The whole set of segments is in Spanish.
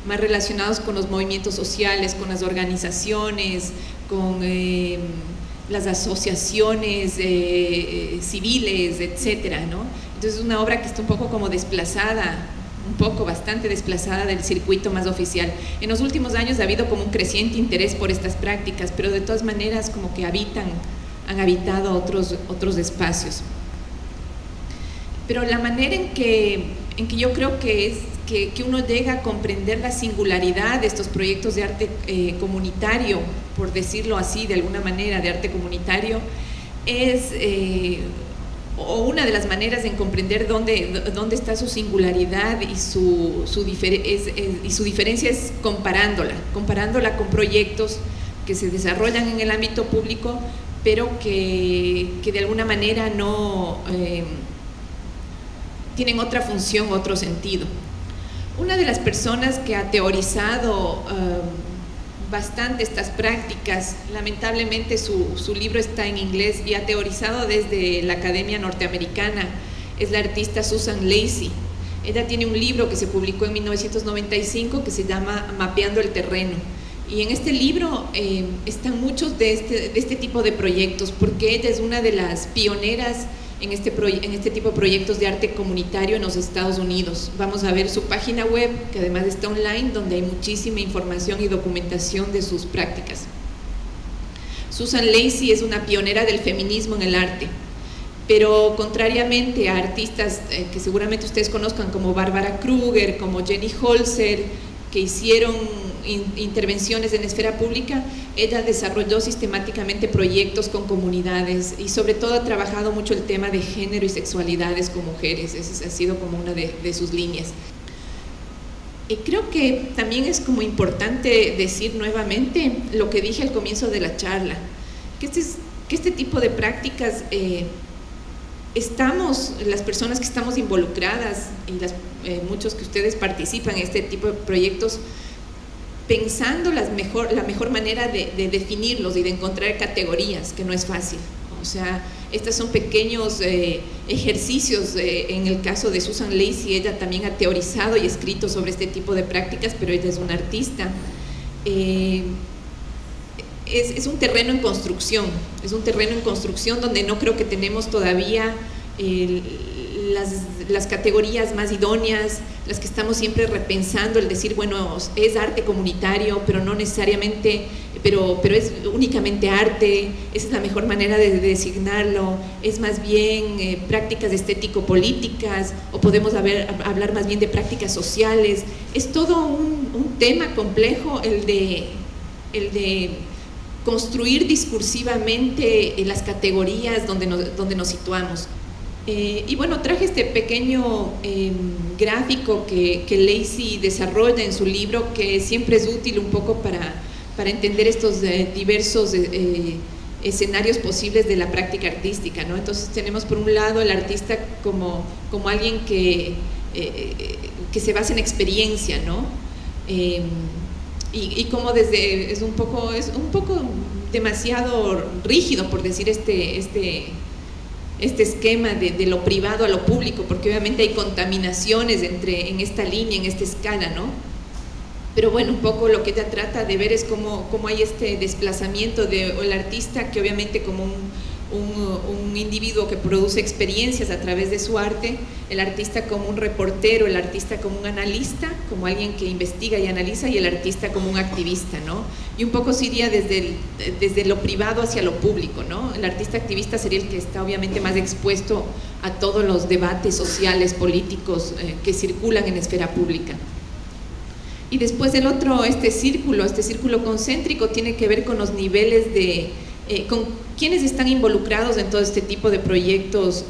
más relacionados con los movimientos sociales, con las organizaciones, con las asociaciones civiles, etcétera, ¿no? Entonces es una obra que está un poco como desplazada, bastante desplazada del circuito más oficial. En los últimos años ha habido como un creciente interés por estas prácticas, pero de todas maneras como que han habitado otros espacios. Pero la manera en que yo creo que uno llega a comprender la singularidad de estos proyectos de arte comunitario, por decirlo así, de alguna manera, de arte comunitario, es, o una de las maneras en comprender dónde está su singularidad y su diferencia es comparándola con proyectos que se desarrollan en el ámbito público, pero que de alguna manera no tienen otra función, otro sentido. Una de las personas que ha teorizado bastante estas prácticas, lamentablemente su libro está en inglés y ha teorizado desde la Academia Norteamericana, es la artista Susan Lacy. Ella tiene un libro que se publicó en 1995 que se llama Mapeando el terreno. Y en este libro están muchos de este tipo de proyectos, porque ella es una de las pioneras en este tipo de proyectos de arte comunitario en los Estados Unidos. Vamos a ver su página web, que además está online, donde hay muchísima información y documentación de sus prácticas. Susan Lacy es una pionera del feminismo en el arte, pero contrariamente a artistas que seguramente ustedes conozcan como Barbara Kruger, como Jenny Holzer, que hicieron intervenciones en esfera pública, ella desarrolló sistemáticamente proyectos con comunidades y sobre todo ha trabajado mucho el tema de género y sexualidades con mujeres. Esa ha sido como una de sus líneas. Y creo que también es como importante decir nuevamente lo que dije al comienzo de la charla, que este tipo de prácticas las personas que estamos involucradas y muchos que ustedes participan en este tipo de proyectos, pensando la mejor manera de definirlos y de encontrar categorías, que no es fácil. O sea, estos son pequeños ejercicios. En el caso de Susan Lacy, ella también ha teorizado y escrito sobre este tipo de prácticas, pero ella es una artista. Es un terreno en construcción, donde no creo que tenemos todavía las categorías más idóneas, las que estamos siempre repensando, el decir, bueno, es arte comunitario, pero no necesariamente, pero es únicamente arte, esa es la mejor manera de designarlo, es más bien prácticas estético-políticas, o podemos hablar más bien de prácticas sociales. Es todo un tema complejo el de construir discursivamente las categorías donde nos situamos. Y bueno, traje este pequeño gráfico que Lacy desarrolla en su libro, que siempre es útil un poco para entender estos diversos escenarios posibles de la práctica artística, ¿no? Entonces tenemos por un lado el artista como alguien que se basa en experiencia, ¿no? Y como es un poco demasiado rígido, por decir este esquema de lo privado a lo público, porque obviamente hay contaminaciones en esta línea, en esta escala, ¿no? Pero bueno, un poco lo que ella trata de ver es cómo hay este desplazamiento del artista, que obviamente como un individuo que produce experiencias a través de su arte, el artista como un reportero, el artista como un analista, como alguien que investiga y analiza, y el artista como un activista, ¿no? Y un poco se iría desde lo privado hacia lo público, ¿no? El artista activista sería el que está obviamente más expuesto a todos los debates sociales, políticos que circulan en esfera pública. Y después el otro, este círculo concéntrico, tiene que ver con los niveles con quienes están involucrados en todo este tipo de proyectos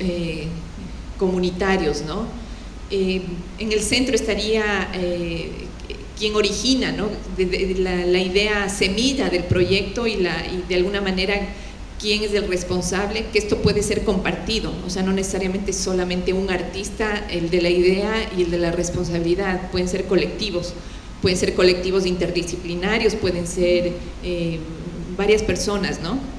comunitarios, ¿no? En el centro estaría quien origina, ¿no? La idea semilla del proyecto y de alguna manera quién es el responsable, que esto puede ser compartido, o sea, no necesariamente solamente un artista, el de la idea y el de la responsabilidad, pueden ser colectivos interdisciplinarios, pueden ser varias personas, ¿no?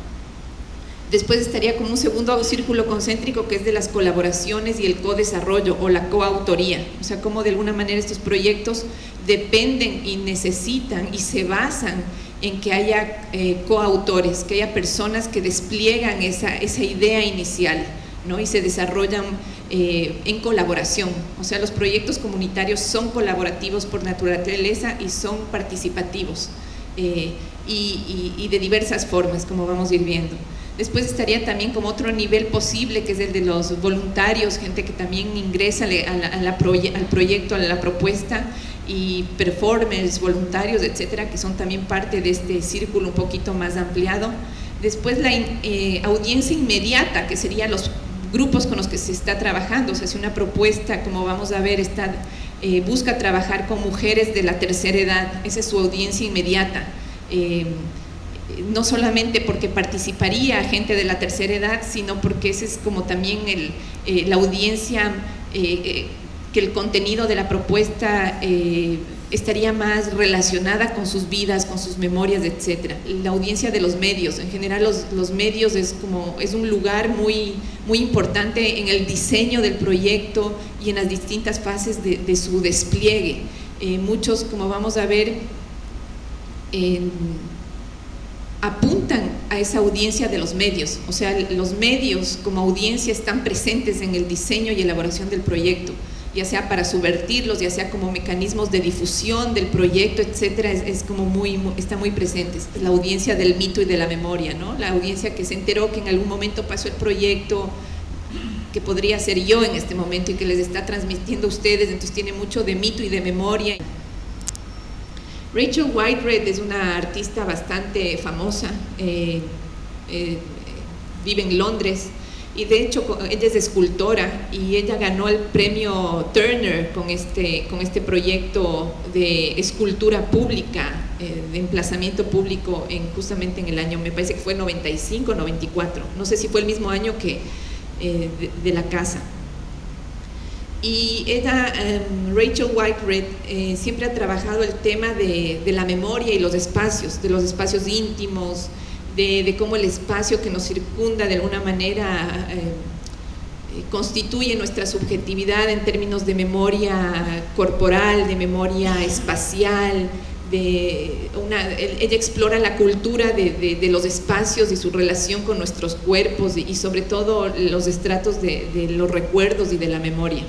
Después estaría como un segundo círculo concéntrico, que es de las colaboraciones y el co-desarrollo o la coautoría, o sea, cómo de alguna manera estos proyectos dependen y necesitan y se basan en que haya coautores, que haya personas que despliegan esa idea inicial, ¿no? Y se desarrollan en colaboración. O sea, los proyectos comunitarios son colaborativos por naturaleza y son participativos y de diversas formas, como vamos a ir viendo. Después estaría también como otro nivel posible, que es el de los voluntarios, gente que también ingresa al proyecto, a la propuesta, y performers, voluntarios, etcétera, que son también parte de este círculo un poquito más ampliado. Después la audiencia inmediata, que serían los grupos con los que se está trabajando. O sea, si una propuesta, como vamos a ver, busca trabajar con mujeres de la tercera edad, esa es su audiencia inmediata. No solamente porque participaría gente de la tercera edad, sino porque ese es como también la audiencia, que el contenido de la propuesta estaría más relacionada con sus vidas, con sus memorias, etcétera. La audiencia de los medios, en general los medios es un lugar muy, muy importante en el diseño del proyecto y en las distintas fases de su despliegue. Muchos, como vamos a ver, apuntan a esa audiencia de los medios. O sea, los medios como audiencia están presentes en el diseño y elaboración del proyecto, ya sea para subvertirlos, ya sea como mecanismos de difusión del proyecto, etcétera. Está muy presente. Es la audiencia del mito y de la memoria, ¿no? La audiencia que se enteró que en algún momento pasó el proyecto, que podría ser yo en este momento, y que les está transmitiendo a ustedes, entonces tiene mucho de mito y de memoria. Rachel Whiteread es una artista bastante famosa, vive en Londres, y de hecho ella es escultora, y ella ganó el premio Turner con este proyecto de escultura pública, de emplazamiento público, justamente en el año, me parece que fue 95 o 94, no sé si fue el mismo año que de la casa. Y ella, Rachel Whiteread, siempre ha trabajado el tema de la memoria y los espacios, de los espacios íntimos, de cómo el espacio que nos circunda de alguna manera constituye nuestra subjetividad en términos de memoria corporal, de memoria espacial. Ella explora la cultura de los espacios y su relación con nuestros cuerpos, y sobre todo los estratos de los recuerdos y de la memoria.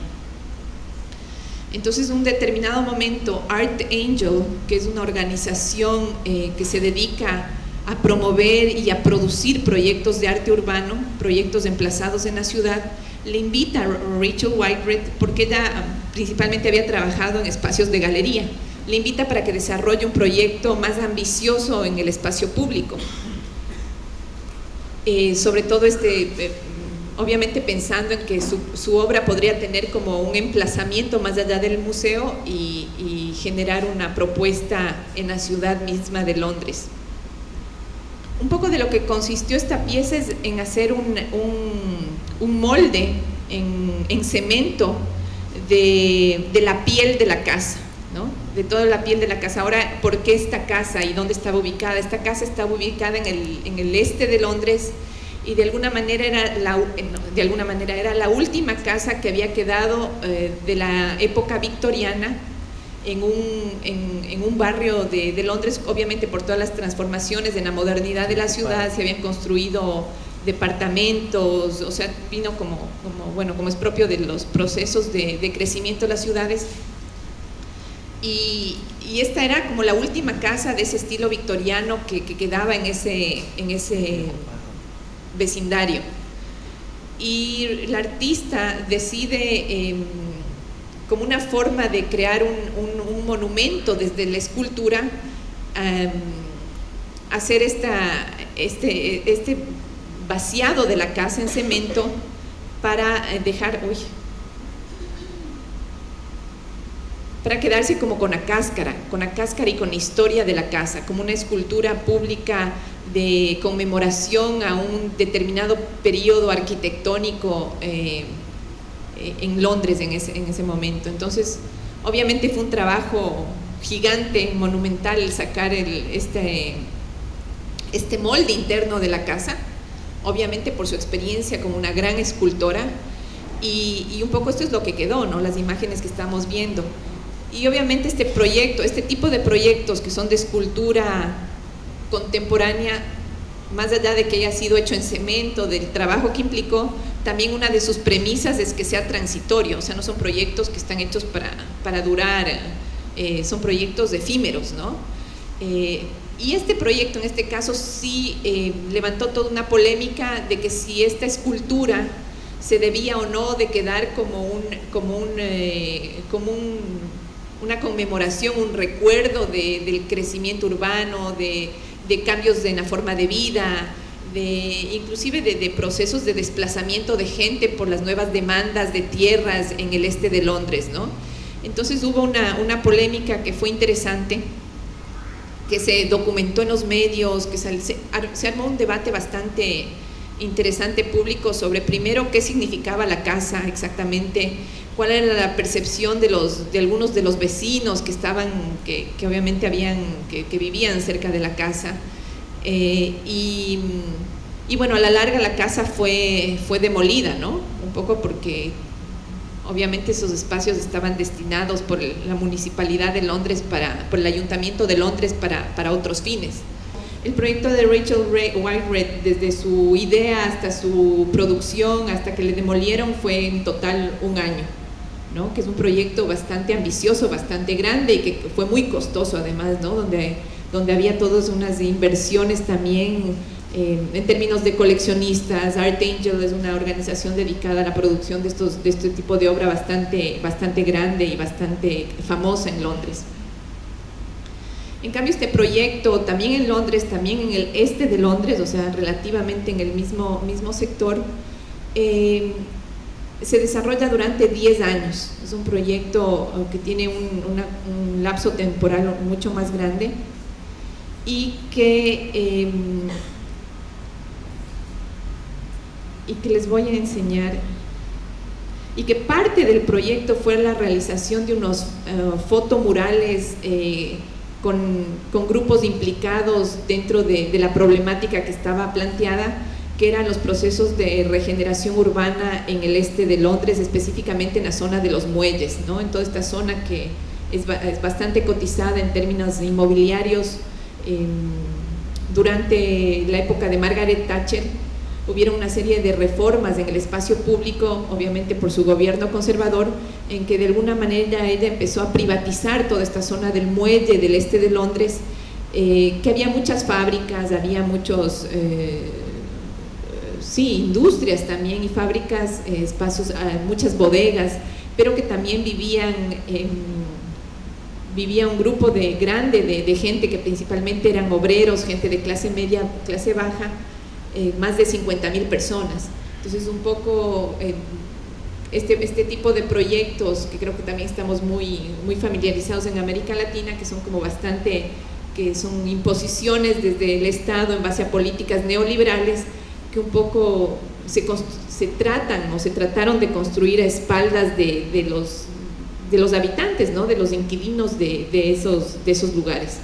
Entonces, en un determinado momento, Art Angel, que es una organización que se dedica a promover y a producir proyectos de arte urbano, proyectos emplazados en la ciudad, le invita a Rachel Whiteread, porque ella principalmente había trabajado en espacios de galería, le invita para que desarrolle un proyecto más ambicioso en el espacio público. Sobre todo obviamente pensando en que su obra podría tener como un emplazamiento más allá del museo y generar una propuesta en la ciudad misma de Londres. Un poco de lo que consistió esta pieza es en hacer un molde en cemento de la piel de la casa, ¿no? De toda la piel de la casa. Ahora, ¿por qué esta casa y dónde estaba ubicada? Esta casa estaba ubicada en el este de Londres, y de alguna manera era la última casa que había quedado de la época victoriana en un barrio de Londres. Obviamente, por todas las transformaciones en la modernidad de la ciudad, se habían construido departamentos, o sea, vino como es propio de los procesos de crecimiento de las ciudades. Y esta era como la última casa de ese estilo victoriano que quedaba en ese vecindario. Y la artista decide, como una forma de crear un monumento desde la escultura, hacer este vaciado de la casa en cemento para quedarse como con la cáscara y con la historia de la casa, como una escultura pública de conmemoración a un determinado periodo arquitectónico en Londres en ese momento. Entonces, obviamente fue un trabajo gigante, monumental, el sacar este molde interno de la casa, obviamente por su experiencia como una gran escultora, y un poco esto es lo que quedó, ¿no? Las imágenes que estamos viendo. Y obviamente este proyecto, este tipo de proyectos que son de escultura contemporánea, más allá de que haya sido hecho en cemento, del trabajo que implicó, también una de sus premisas es que sea transitorio, o sea, no son proyectos que están hechos para durar, son proyectos efímeros, ¿no? Y este proyecto, en este caso, sí levantó toda una polémica de que si esta escultura se debía o no de quedar una conmemoración, un recuerdo del crecimiento urbano, de cambios en la forma de vida, inclusive de procesos de desplazamiento de gente por las nuevas demandas de tierras en el este de Londres, ¿no? Entonces hubo una polémica que fue interesante, que se documentó en los medios, que se armó un debate bastante interesante público sobre, primero, qué significaba la casa exactamente, cuál era la percepción de algunos de los vecinos que obviamente que vivían cerca de la casa, y bueno, a la larga la casa fue demolida, ¿no? Un poco porque obviamente esos espacios estaban destinados por la Municipalidad de Londres, por el Ayuntamiento de Londres para otros fines. El proyecto de Rachel Whiteread, desde su idea hasta su producción, hasta que le demolieron, fue en total un año, ¿no? Que es un proyecto bastante ambicioso, bastante grande y que fue muy costoso además, ¿no? Donde había todas unas inversiones también en términos de coleccionistas. Art Angel es una organización dedicada a la producción de este tipo de obra bastante grande y bastante famosa en Londres. En cambio, este proyecto también en Londres, también en el este de Londres, o sea, relativamente en el mismo sector, se desarrolla durante 10 años. Es un proyecto que tiene un lapso temporal mucho más grande y que les voy a enseñar, y que parte del proyecto fue la realización de unos fotomurales con grupos implicados dentro de la problemática que estaba planteada, que eran los procesos de regeneración urbana en el este de Londres, específicamente en la zona de los muelles, ¿no? En toda esta zona que es bastante cotizada en términos inmobiliarios. Durante la época de Margaret Thatcher hubieron una serie de reformas en el espacio público, obviamente por su gobierno conservador, en que de alguna manera ella empezó a privatizar toda esta zona del muelle del este de Londres, que había muchas fábricas, había industrias también y fábricas, espacios, muchas bodegas, pero que también vivía un grupo grande de gente que principalmente eran obreros, gente de clase media, clase baja, más de 50.000 personas. Entonces un poco este tipo de proyectos, que creo que también estamos muy familiarizados en América Latina, que son como que son imposiciones desde el Estado en base a políticas neoliberales, que un poco se trataron de construir a espaldas de los habitantes, ¿no? De los inquilinos de esos lugares.